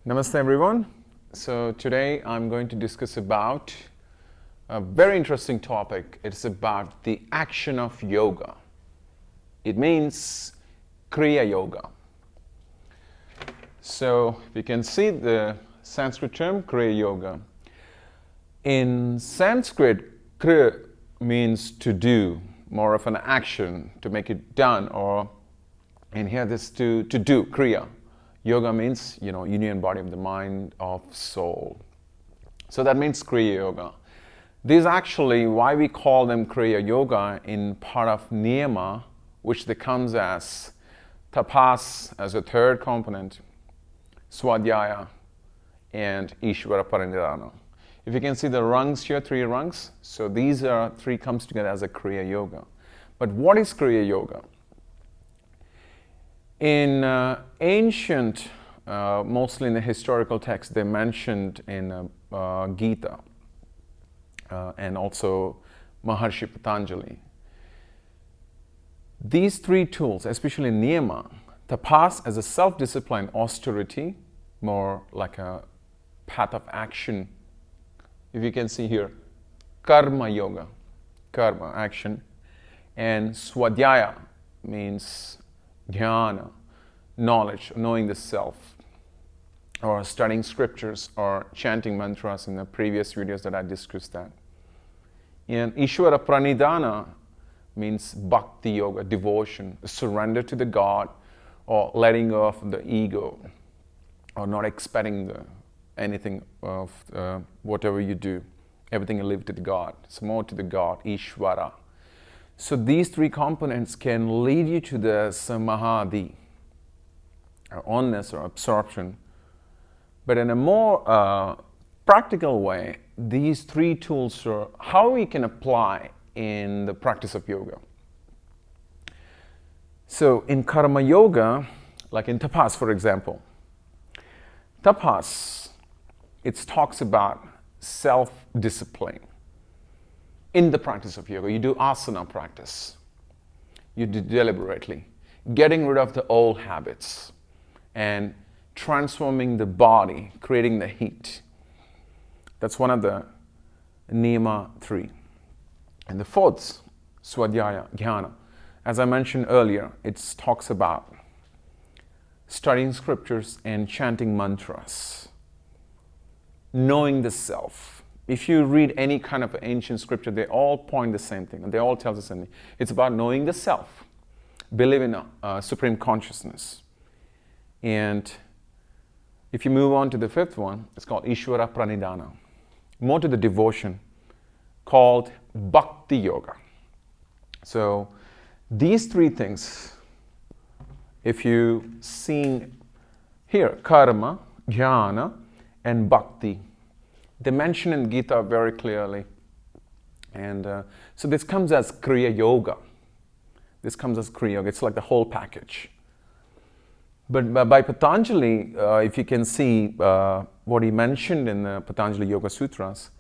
Namaste everyone. So today I'm going to discuss about a very interesting topic. It's about the action of yoga. It means Kriya Yoga. So you can see the Sanskrit term Kriya Yoga. In Sanskrit, Kriya means to do, more of an action, to make it done, or in here this to do, Kriya. Yoga means, union body of the mind, of soul. So that means Kriya Yoga. These actually, why we call them Kriya Yoga in part of Niyama, which they comes as tapas as a third component, Swadhyaya, and Ishvara Parinidhana. If you can see the rungs here, 3 rungs, so these are 3 comes together as a Kriya Yoga. But what is Kriya Yoga? In ancient, mostly in the historical texts, they mentioned in Gita and also Maharshi Patanjali. These 3 tools, especially Niyama, tapas as a self-discipline, austerity, more like a path of action. If you can see here, karma yoga, karma, action, and swadhyaya means jnana, knowledge, knowing the self, or studying scriptures, or chanting mantras in the previous videos that I discussed that. And Ishvara Pranidhana means bhakti yoga, devotion, surrender to the God, or letting go of the ego, or not expecting anything of whatever you do. Everything you live to the God. It's more to the God, Ishvara. So these 3 components can lead you to the samadhi, or oneness or absorption. But in a more practical way, these 3 tools are how we can apply in the practice of yoga. So in karma yoga, like in tapas, for example, tapas, it talks about self-discipline. In the practice of yoga, you do asana practice. You do deliberately, getting rid of the old habits and transforming the body, creating the heat. That's one of the Niyama 3. And the 4th, Swadhyaya, Jnana. As I mentioned earlier, it talks about studying scriptures and chanting mantras, knowing the self. If you read any kind of ancient scripture, they all point the same thing, and they all tell the same thing. It's about knowing the self, believe in supreme consciousness. And if you move on to the 5th one, it's called Ishvara Pranidhana, more to the devotion, called Bhakti Yoga. So these 3 things, if you see here, karma, jnana, and bhakti, they mention in Gita very clearly. And so this comes as Kriya Yoga. This comes as Kriya Yoga. It's like the whole package. But by Patanjali, if you can see what he mentioned in the Patanjali Yoga Sutras,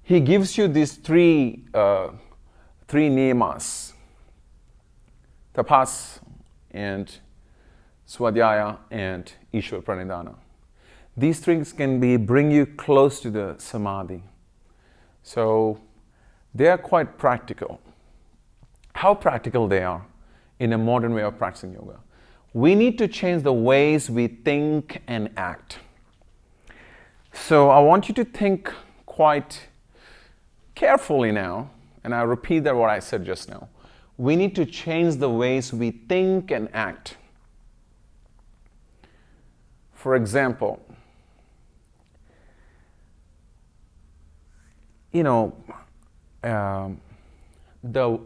he gives you these 3 niyamas, tapas and swadhyaya and Ishvara Pranidhana. These 3 can bring you close to the samadhi. So they are quite practical. How practical they are in a modern way of practicing yoga. We need to change the ways we think and act. So I want you to think quite carefully now, and I repeat that what I said just now. We need to change the ways we think and act. For example, the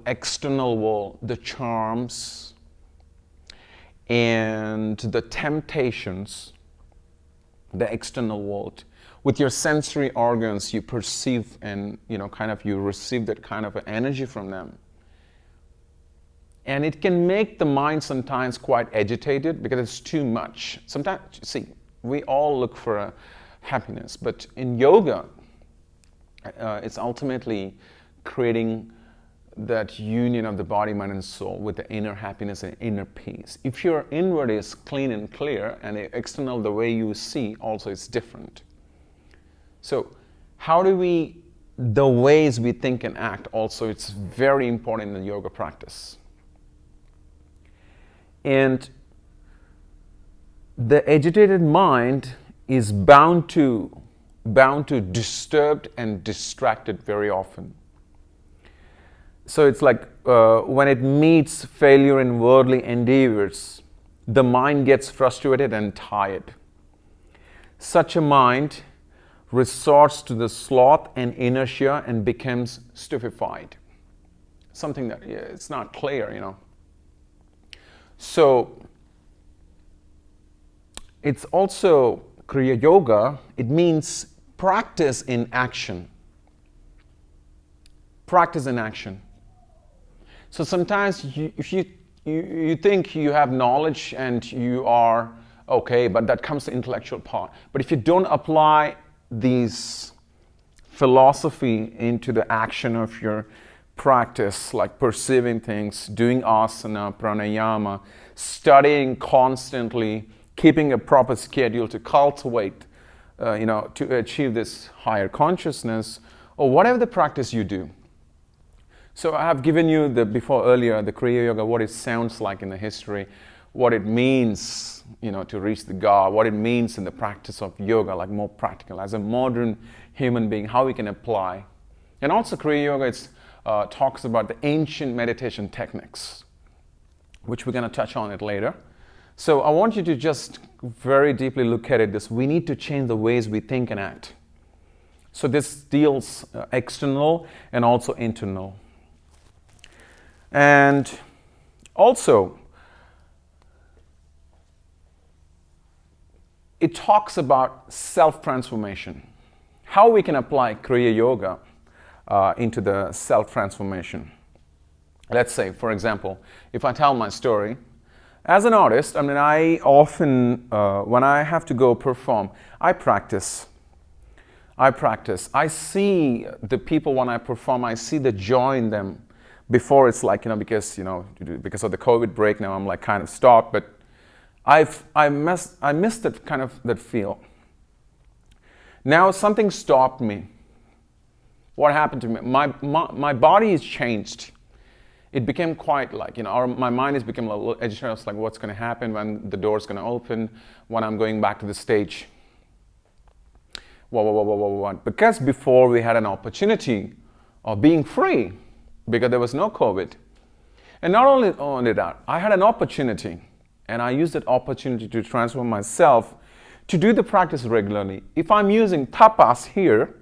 external world, the charms and the temptations, the external world, with your sensory organs, you perceive and you receive that kind of energy from them. And it can make the mind sometimes quite agitated because it's too much. Sometimes, see, we all look for happiness, but in yoga, it's ultimately creating that union of the body, mind, and soul with the inner happiness and inner peace. If your inward is clean and clear, and external, the way you see, also is different. So, how do we, the ways we think and act, also, it's very important in the yoga practice. And the agitated mind is bound to disturbed and distracted very often. So it's like when it meets failure in worldly endeavors, the mind gets frustrated and tired. Such a mind resorts to the sloth and inertia and becomes stupefied. Something that it's not clear, you know. So it's also Kriya Yoga. It means practice in action. Practice in action. So sometimes if you think you have knowledge and you are okay, but that comes to the intellectual part. But if you don't apply these philosophy into the action of your practice, like perceiving things, doing asana, pranayama, studying constantly, keeping a proper schedule to cultivate, to achieve this higher consciousness, or whatever the practice you do. So I have given you earlier the Kriya Yoga, what it sounds like in the history, what it means, to reach the God, what it means in the practice of yoga, like more practical, as a modern human being, how we can apply. And also Kriya Yoga talks about the ancient meditation techniques, which we're going to touch on it later. So I want you to just very deeply look at it. We need to change the ways we think and act. So this deals external and also internal. And also, it talks about self-transformation. How we can apply Kriya Yoga into the self-transformation. Let's say, for example, if I tell my story, as an artist, I often, when I have to go perform, I practice. I see the people when I perform, I see the joy in them. Before it's like, because of the COVID break now, I'm like kind of stopped, but I missed that feel. Now something stopped me. What happened to me? My body is changed. It became quite like, my mind has become a little agitated. It's like, what's going to happen when the door's going to open, when I'm going back to the stage? What? Because before we had an opportunity of being free, because there was no COVID. And not only that, I had an opportunity, and I used that opportunity to transform myself to do the practice regularly. If I'm using tapas here,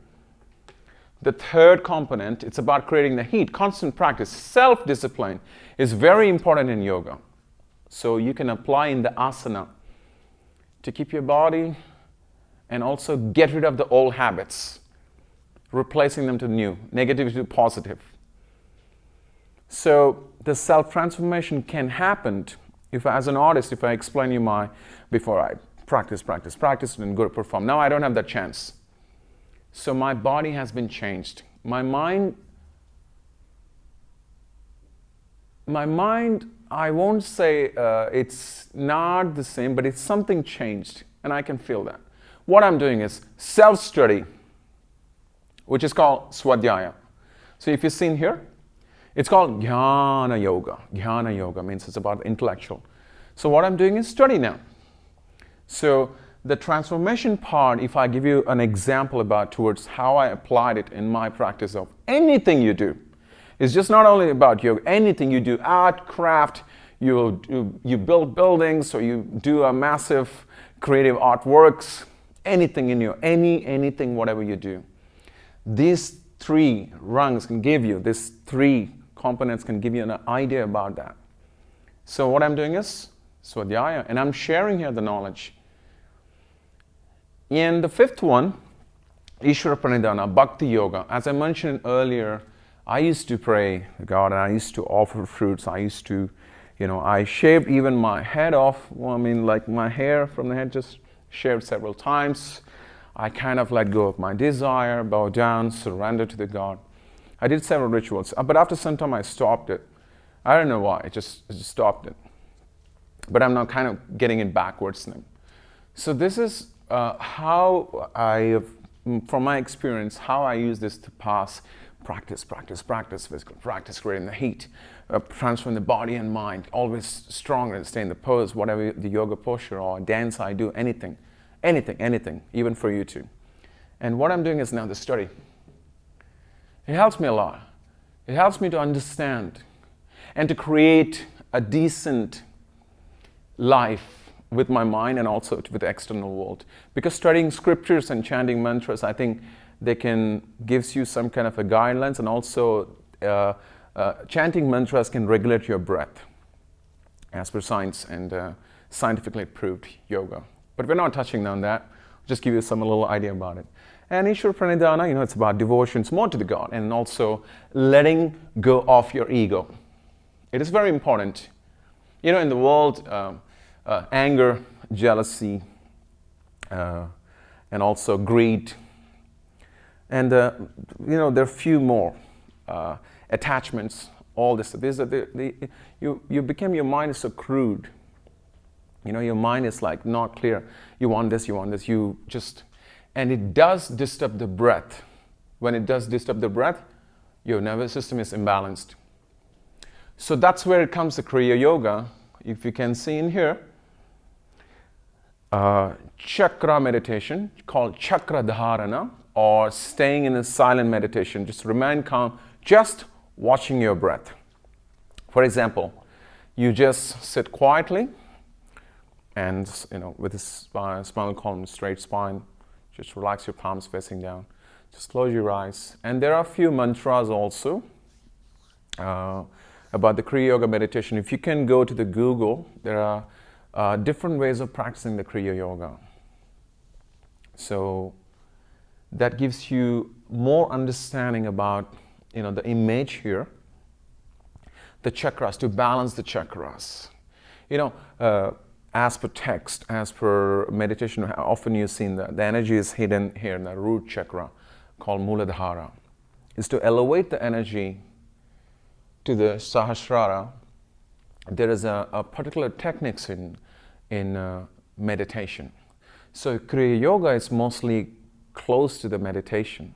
the third component, it's about creating the heat. Constant practice, self-discipline is very important in yoga. So you can apply in the asana to keep your body and also get rid of the old habits, replacing them to new, negative to positive. So the self-transformation can happen as an artist, if I explain you before I practice and go to perform. Now I don't have that chance. So my body has been changed. My mind, I won't say it's not the same, but it's something changed, and I can feel that. What I'm doing is self-study, which is called swadhyaya. So if you've seen here, it's called Jnana Yoga. Jnana Yoga means it's about intellectual. So what I'm doing is study now. So the transformation part, if I give you an example towards how I applied it in my practice of anything you do, is just not only about yoga, anything you do, art, craft, you build buildings, or you do a massive creative artworks, anything in anything, whatever you do. These three rungs can give you, these three components can give you an idea about that. So what I'm doing is swadhyaya, and I'm sharing here the knowledge. And the fifth one, Ishvara Pranidhana, Bhakti Yoga. As I mentioned earlier, I used to pray to God, and I used to offer fruits. I used to, I shaved even my head off. Like my hair from the head just shaved several times. I kind of let go of my desire, bow down, surrender to the God. I did several rituals, but after some time I stopped it. I don't know why, I just stopped it. But I'm now kind of getting it backwards now. So this is how from my experience, how I use this to pass practice, physical practice, creating the heat, transferring the body and mind, always strong and stay in the pose, whatever the yoga posture or dance I do, anything, even for you too. And what I'm doing is now the study. It helps me a lot. It helps me to understand and to create a decent life with my mind and also with the external world. Because studying scriptures and chanting mantras, I think they gives you some kind of a guidelines, and also chanting mantras can regulate your breath as per science and scientifically proved yoga. But we're not touching on that. Just give you some little idea about it. And Ishwar Pranidhana, it's about devotions more to the God and also letting go of your ego. It is very important. In the world, anger, jealousy, and also greed, and there are few more attachments. All this, you become, your mind is so crude. Your mind is like not clear. You want this. And it does disturb the breath. When it does disturb the breath, your nervous system is imbalanced. So that's where it comes to Kriya Yoga. If you can see in here, chakra meditation called chakra dharana, or staying in a silent meditation. Just remain calm, just watching your breath. For example, you just sit quietly and with a spinal column, straight spine. Just relax your palms facing down. Just close your eyes. And there are a few mantras also about the Kriya Yoga meditation. If you can go to the Google, there are different ways of practicing the Kriya Yoga. So that gives you more understanding about the image here, the chakras, to balance the chakras. As per text, as per meditation, often you've seen that the energy is hidden here in the root chakra called Muladhara. Is to elevate the energy to the Sahasrara. There is a particular techniques in meditation. So Kriya Yoga is mostly close to the meditation,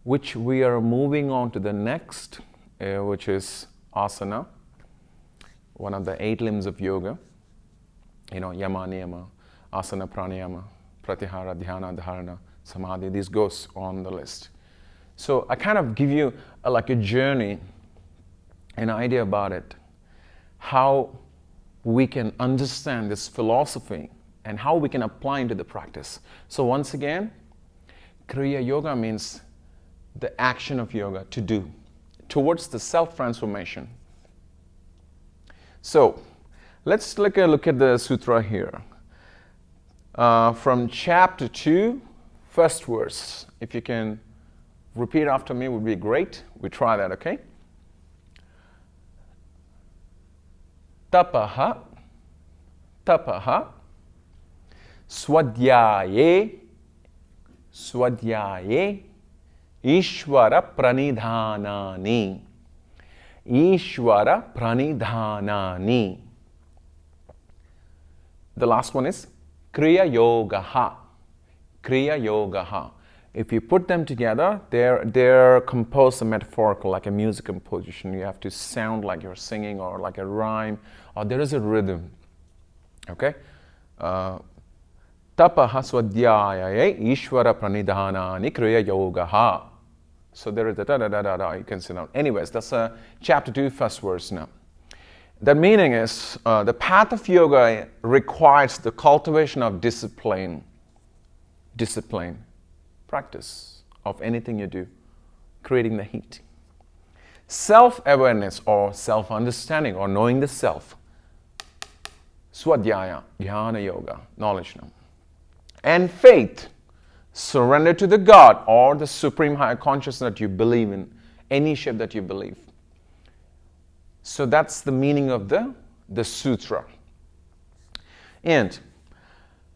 which we are moving on to the next, which is asana, one of the 8 limbs of yoga. Yama, niyama, asana, pranayama, pratyahara, dhyana, dharana, samadhi. This goes on the list. So I kind of give you like a journey, an idea about it, how we can understand this philosophy and how we can apply into the practice. So once again, Kriya Yoga means the action of yoga, to do, towards the self-transformation. So let's look at the sutra here. From chapter 2, first verse. If you can repeat after me, would be great. We try that, okay? Tapaha, swadhyaye, ishvara pranidhanani. Ishvara pranidhanani. The last one is Kriya Yogaha. Kriya Yogaha. If you put them together, they're composed metaphorical, like a music composition. You have to sound like you're singing, or like a rhyme, or there is a rhythm. Okay? Tapaha swadhyaya ishvara pranidhanani kriya yogaha. So there is the da-da-da-da-da. You can sit down. Anyways, that's chapter 2, first verse now. The meaning is, the path of yoga requires the cultivation of discipline, practice of anything you do, creating the heat. Self-awareness or self-understanding or knowing the self, swadhyaya, jnana yoga, knowledge now. And faith, surrender to the God or the supreme higher consciousness that you believe in, any shape that you believe. So that's the meaning of the sutra. And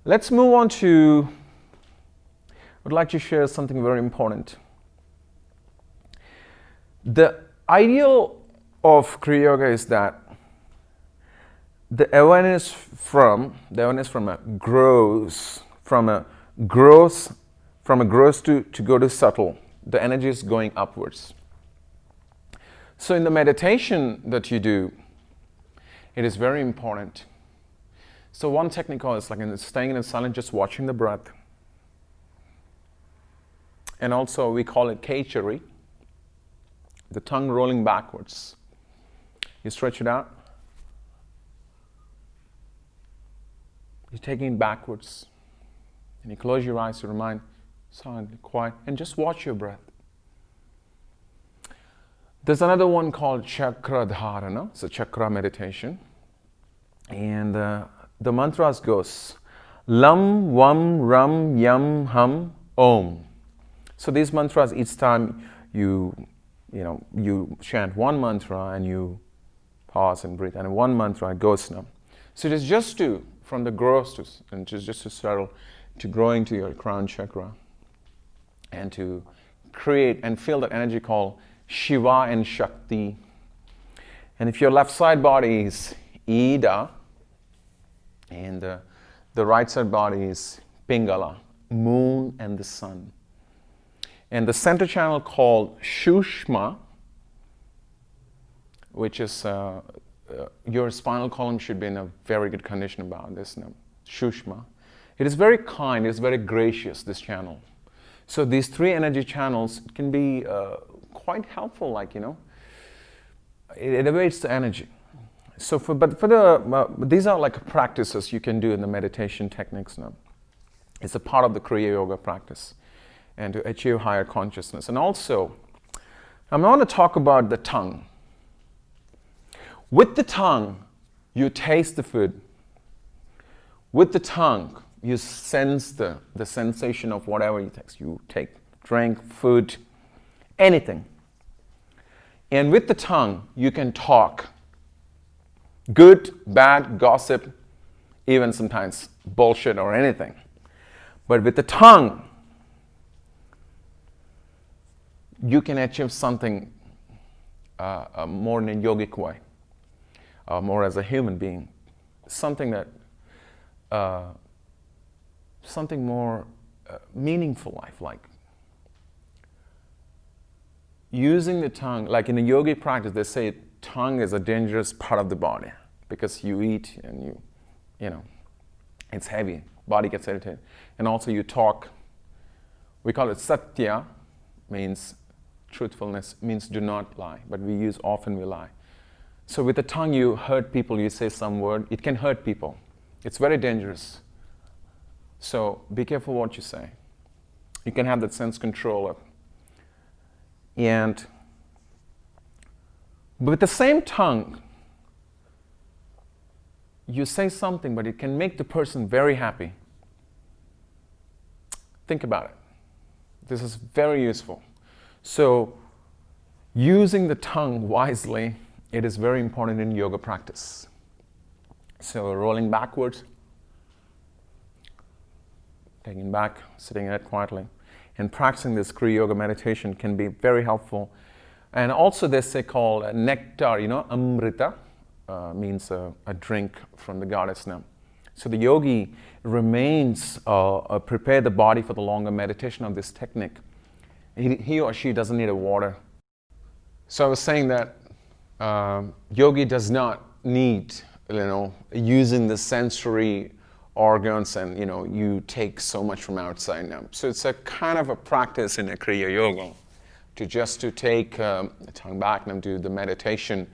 let's move on to, I would like to share something very important. The ideal of Kriya Yoga is that the awareness from a gross to go to subtle. The energy is going upwards. So in the meditation that you do, it is very important. So one technique is like staying in silence, just watching the breath. And also we call it kechari, the tongue rolling backwards. You stretch it out. You're taking it backwards. And you close your eyes, you remain silent, quiet, and just watch your breath. There's another one called chakra dharana. It's a chakra meditation. And the mantras goes Lam, Vam, Ram, Yam, Hum, Om. So these mantras, each time you chant one mantra and you pause and breathe, and one mantra it goes now. So it is just from the gross and just to settle to growing to your crown chakra and to create and feel that energy called Shiva and Shakti. And if your left side body is Ida and the right side body is Pingala, moon and the sun. And the center channel called Shushma, which is your spinal column should be in a very good condition about this now. Shushma. It is very kind, it's very gracious, this channel. So these three energy channels can be quite helpful, it elevates the energy. So these are like practices you can do in the meditation techniques now. It's a part of the Kriya Yoga practice and to achieve higher consciousness. And also, I'm going to talk about the tongue. With the tongue, you taste the food. With the tongue, you sense the sensation of whatever you taste. You take, drink, food, anything. And with the tongue, you can talk. Good, bad, gossip, even sometimes bullshit or anything. But with the tongue, you can achieve something more in a yogic way, more as a human being, something that, something more meaningful life, like using the tongue. Like in a yogic practice, they say tongue is a dangerous part of the body because you eat and it's heavy, body gets irritated, and also you talk. We call it satya, means truthfulness, means do not lie, but often we lie. So with the tongue you hurt people, you say some word, it can hurt people. It's very dangerous. So be careful what you say. You can have that sense control. But with the same tongue, you say something, but it can make the person very happy. Think about it. This is very useful. So, using the tongue wisely, it is very important in yoga practice. So, rolling backwards, taking back, sitting in it quietly, and practicing this Kriya Yoga meditation can be very helpful. And also, they say called nectar, amrita means a drink from the goddess now. So the yogi remains, prepare the body for the longer meditation of this technique. He or she doesn't need a water. So I was saying that yogi does not need, using the sensory organs and, you take so much from outside now. So it's a kind of a practice in a Kriya Yoga to take the tongue back and do the meditation.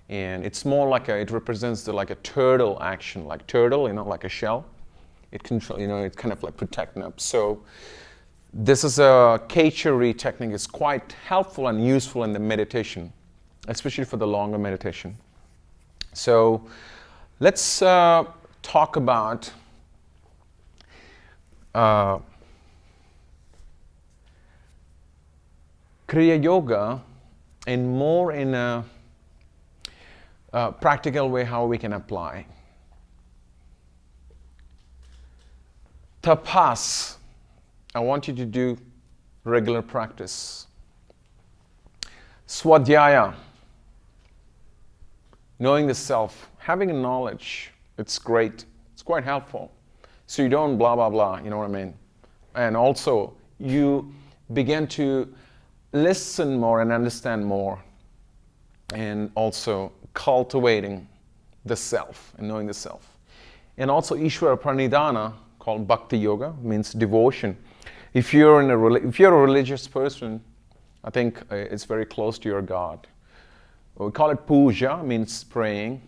And it's more like it represents like a turtle action, like turtle, like a shell. It control, it's kind of like protecting up. So this is a kechari technique. It's quite helpful and useful in the meditation, especially for the longer meditation. So let's talk about Kriya Yoga in a practical way, how we can apply. Tapas, I want you to do regular practice. Swadhyaya, knowing the self, having a knowledge, it's great. It's quite helpful. So you don't blah, blah, blah, you know what I mean? And also, you begin to listen more and understand more, and also cultivating the self and knowing the self. And also Ishvara Pranidhana, called Bhakti Yoga, means devotion. If you're a religious person, I think it's very close to your God. We call it puja, means praying.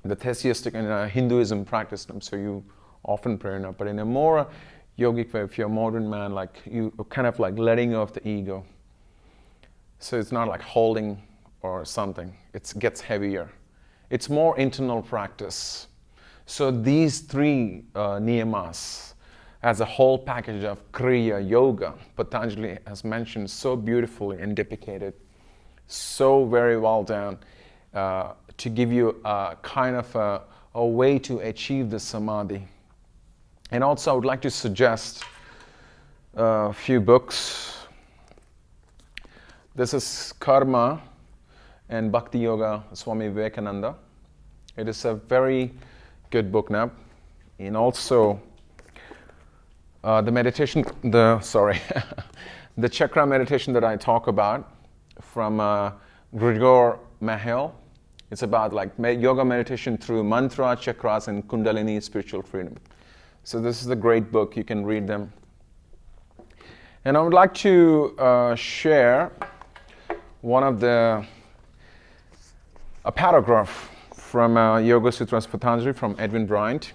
The theistic and Hinduism practice them, so you often pray enough. But in a more yogic way, if you're a modern man, like you kind of like letting go of the ego. So it's not like holding or something. It gets heavier. It's more internal practice. So these three niyamas, as a whole package of Kriya Yoga, Patanjali has mentioned so beautifully and depicted, so very well done, to give you a kind of a way to achieve the samadhi. And also I would like to suggest a few books. This is Karma and Bhakti Yoga, Swami Vivekananda. It is a very good book now. And also the meditation, the chakra meditation that I talk about from Grigor Mahel. It's about like yoga meditation through mantra, chakras, and kundalini spiritual freedom. So this is a great book. You can read them. And I would like to share a paragraph from Yoga Sutras Patanjali from Edwin Bryant.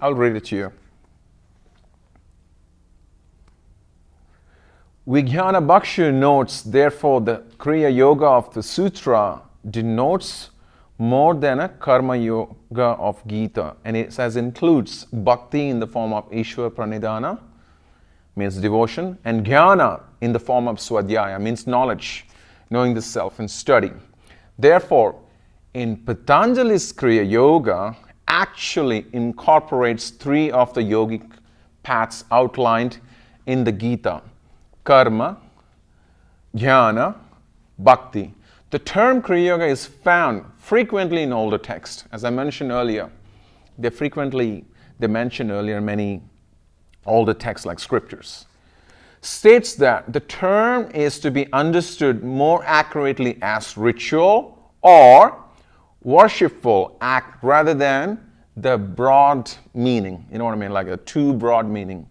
I'll read it to you. Vijnana Bhakshu notes, therefore, the Kriya Yoga of the Sutra denotes more than a Karma Yoga of Gita, and it says includes Bhakti in the form of Ishvara Pranidhana, means devotion, and Jnana in the form of Swadhyaya, means knowledge, knowing the self and study. Therefore, in Patanjali's Kriya Yoga actually incorporates three of the yogic paths outlined in the Gita: Karma, Jnana, Bhakti. The term Kriya Yoga is found frequently in older texts. As I mentioned earlier, they mention earlier many older texts like scriptures. States that the term is to be understood more accurately as ritual or worshipful act rather than the broad meaning. You know what I mean? Like a too broad meaning.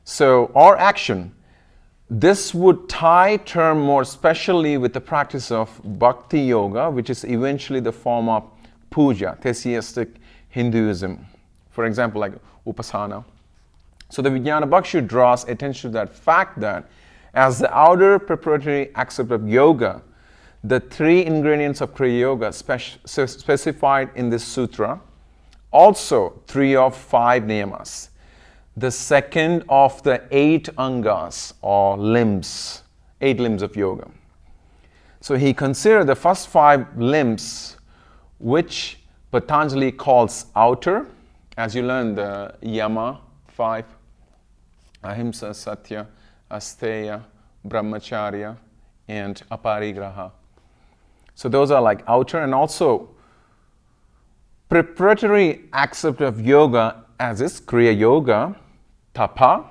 So, or action. This would tie term more specially with the practice of Bhakti Yoga, which is eventually the form of puja, theistic Hinduism. For example, like Upasana. So the Vijnana Bhakshu draws attention to that fact that as the outer preparatory aspect of yoga, the three ingredients of Kriya Yoga specified in this sutra, also 3 of 5 niyamas. The second of the 8 angas or limbs, 8 limbs of yoga. So he considered the first 5 limbs, which Patanjali calls outer, as you learn the Yama 5, Ahimsa, Satya, Asteya, Brahmacharya, and Aparigraha. So those are like outer, and also preparatory aspect of yoga as is Kriya Yoga, Tapa,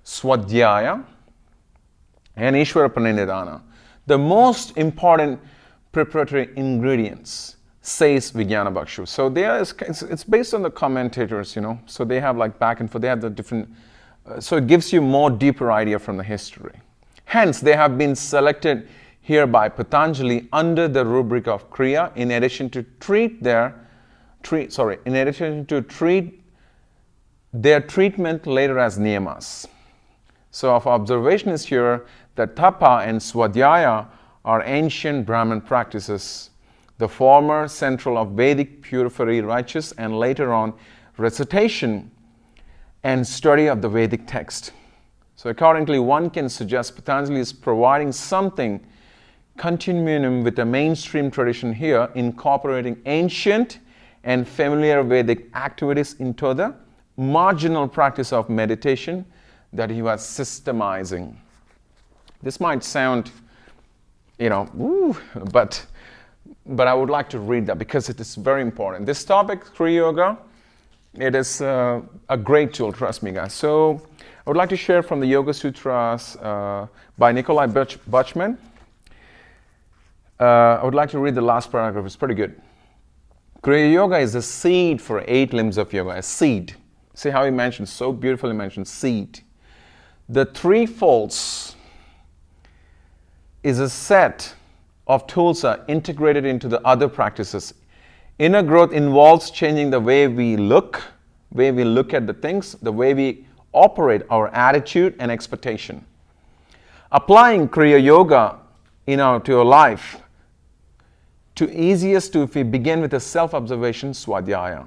Swadhyaya, and Ishvara Pranidhana. The most important preparatory ingredients, says Vijnana Bhakshu. So it's based on the commentators, you know. So they have like back and forth. They have the different. So it gives you more deeper idea from the history. Hence, they have been selected here by Patanjali under the rubric of Kriya, in addition to treat their treatment later as niyamas. So our observation is here that Tapa and Swadhyaya are ancient Brahmin practices, the former central of Vedic purifying righteous, and later on recitation and study of the Vedic text. So accordingly, one can suggest Patanjali is providing something continuum with the mainstream tradition here, incorporating ancient and familiar Vedic activities into the marginal practice of meditation that he was systemizing. This might sound, woo, but I would like to read that because it is very important. This topic, Kriya Yoga, it is a great tool, trust me, guys. So I would like to share from the Yoga Sutras by Nikolai Butchman. I would like to read the last paragraph. It's pretty good. Kriya Yoga is a seed for 8 limbs of yoga, a seed. See how he mentions, so beautifully mentioned, seed. The 3 folds is a set of tools are integrated into the other practices. Inner growth involves changing the way we look at the things, the way we operate, our attitude and expectation. Applying Kriya Yoga to your life, to easiest to if we begin with a self-observation swadhyaya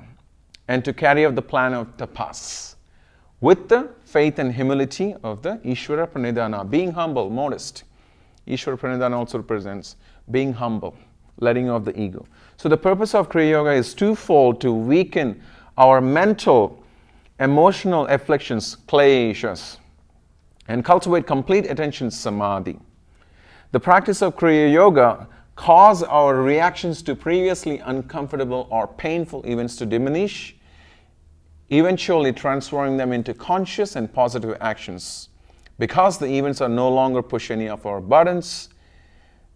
and to carry out the plan of tapas with the faith and humility of the Ishvara Pranidhana, being humble, modest. Ishvara Pranidhana also represents being humble, letting go of the ego. So the purpose of Kriya Yoga is twofold: to weaken our mental, emotional afflictions, kleshas, and cultivate complete attention samadhi. The practice of Kriya Yoga cause our reactions to previously uncomfortable or painful events to diminish, eventually transforming them into conscious and positive actions. Because the events are no longer push any of our burdens,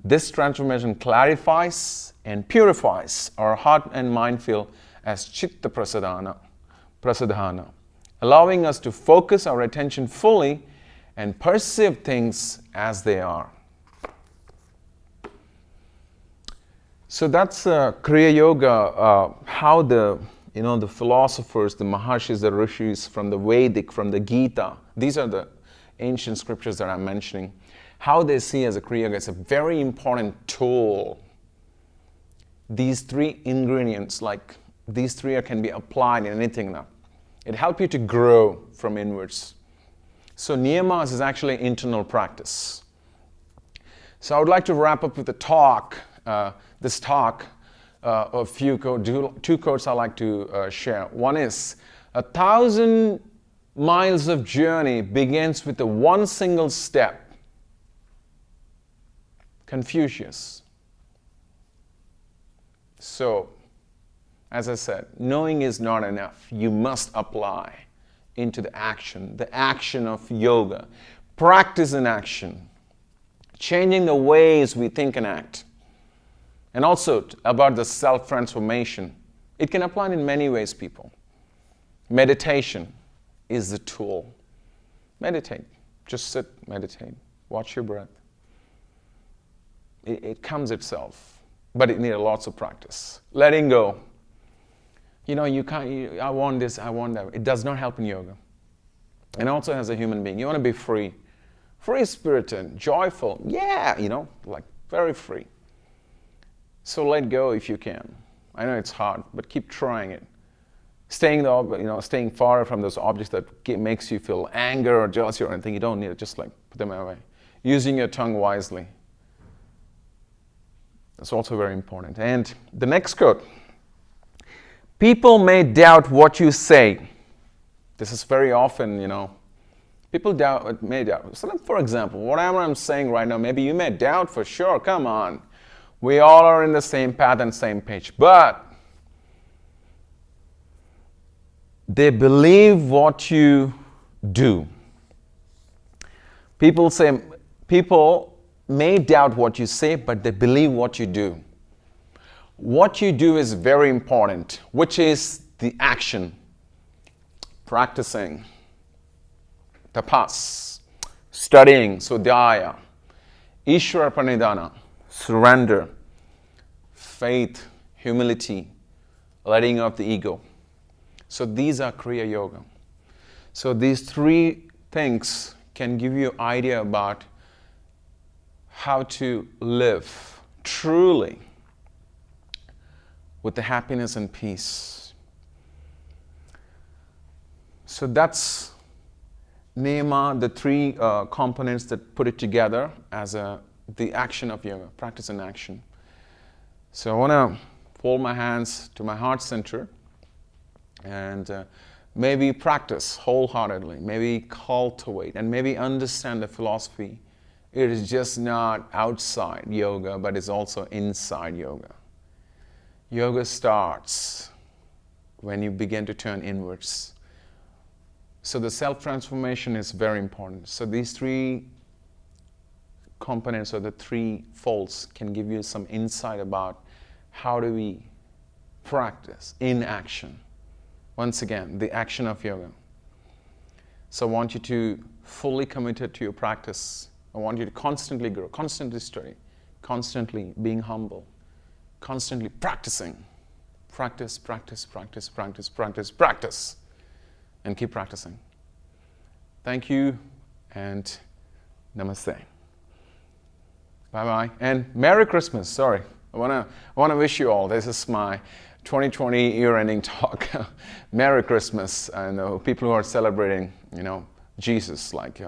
this transformation clarifies and purifies our heart and mind field as chitta prasadhana, allowing us to focus our attention fully and perceive things as they are. So that's Kriya Yoga, how the philosophers, the Maharshis, the Rishis from the Vedic, from the Gita, these are the ancient scriptures that I'm mentioning, how they see as a Kriya Yoga. It's a very important tool. These 3 ingredients, like these 3 can be applied in anything now. It helps you to grow from inwards. So niyamas is actually internal practice. So I would like to wrap up with a talk, of few quotes. 2 quotes I like to share. One is, 1,000 miles of journey begins with one single step. Confucius. So, as I said, knowing is not enough. You must apply into the action of yoga. Practice in action. Changing the ways we think and act. And also about the self-transformation. It can apply in many ways, people. Meditation is the tool. Meditate. Just sit, meditate. Watch your breath. It comes itself. But it needs lots of practice. Letting go. You can't, I want this, I want that. It does not help in yoga. And also as a human being, you want to be free. Free-spirited, joyful. Yeah, very free. So let go if you can. I know it's hard, but keep trying it. Staying far from those objects that makes you feel anger or jealousy or anything, you don't need it. Just put them away. Using your tongue wisely. That's also very important. And the next quote. People may doubt what you say. This is very often, people may doubt. So for example, whatever I'm saying right now, maybe you may doubt for sure. Come on. We all are in the same path and same page. But they believe what you do. People may doubt what you say, but they believe what you do. What you do is very important, which is the action. Practicing, tapas, studying, swadhyaya, Ishvara Pranidhana, surrender, faith, humility, letting go of the ego. So these are Kriya Yoga. So these 3 things can give you an idea about how to live truly with the happiness and peace. So that's niyama, the 3 components that put it together as the action of yoga, practice and action. So I want to fold my hands to my heart center and maybe practice wholeheartedly, maybe cultivate and maybe understand the philosophy It is just not outside yoga, but it's also inside yoga. Yoga starts when you begin to turn inwards. So the self-transformation is very important. So these three components or the three folds can give you some insight about how do we practice in action. Once again, the action of yoga. So I want you to fully committed to your practice. I want you to constantly grow, constantly study, constantly being humble, constantly practicing. Practice, practice, practice, practice, practice, practice. And keep practicing. Thank you and namaste. Bye-bye. And Merry Christmas. Sorry. I wanna wish you all. This is my 2020 year-ending talk. Merry Christmas. And people who are celebrating, Jesus, like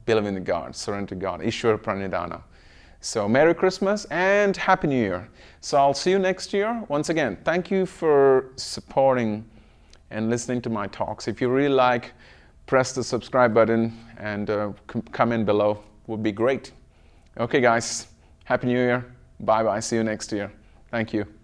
believe in God, surrender to God, Ishwara Pranidhana. So Merry Christmas and Happy New Year. So I'll see you next year. Once again, thank you for supporting and listening to my talks. If you really like, press the subscribe button and comment below. Would be great. Okay, guys. Happy New Year. Bye-bye. See you next year. Thank you.